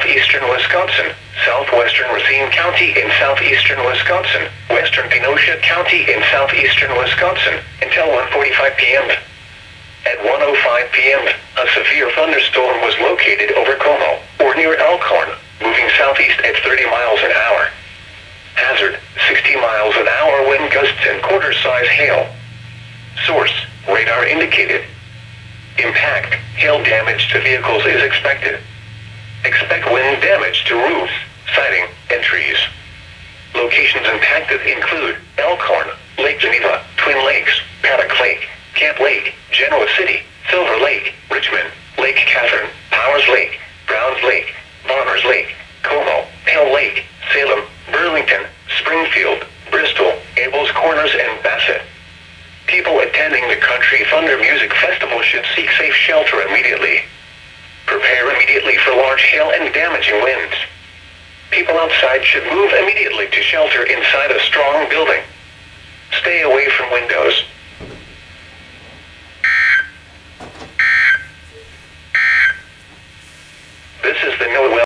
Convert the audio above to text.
southeastern Wisconsin, southwestern Racine County in southeastern Wisconsin, western Kenosha County in southeastern Wisconsin, until 1:45 p.m. At 1:05 p.m., a severe thunderstorm was located over Como, or near Elkhorn, moving southeast at 30 miles an hour. Hazard, 60 miles an hour wind gusts and quarter-size hail. Source, radar indicated. Impact, hail damage to vehicles is expected. Expect wind damage to roofs, siding, and trees. Locations impacted include Elkhorn, Lake Geneva, Twin Lakes, Paddock Lake, Camp Lake, Genoa City, Silver Lake, Richmond, Lake Catherine, Powers Lake, Browns Lake, Bonners Lake, Como, Hale Lake, Salem, Burlington, Springfield, Bristol, Abels Corners, and Bassett. People attending the Country Thunder Music Festival should seek safe shelter immediately. Prepare immediately for large hail and damaging winds. People outside should move immediately to shelter inside a strong building. Stay away from windows,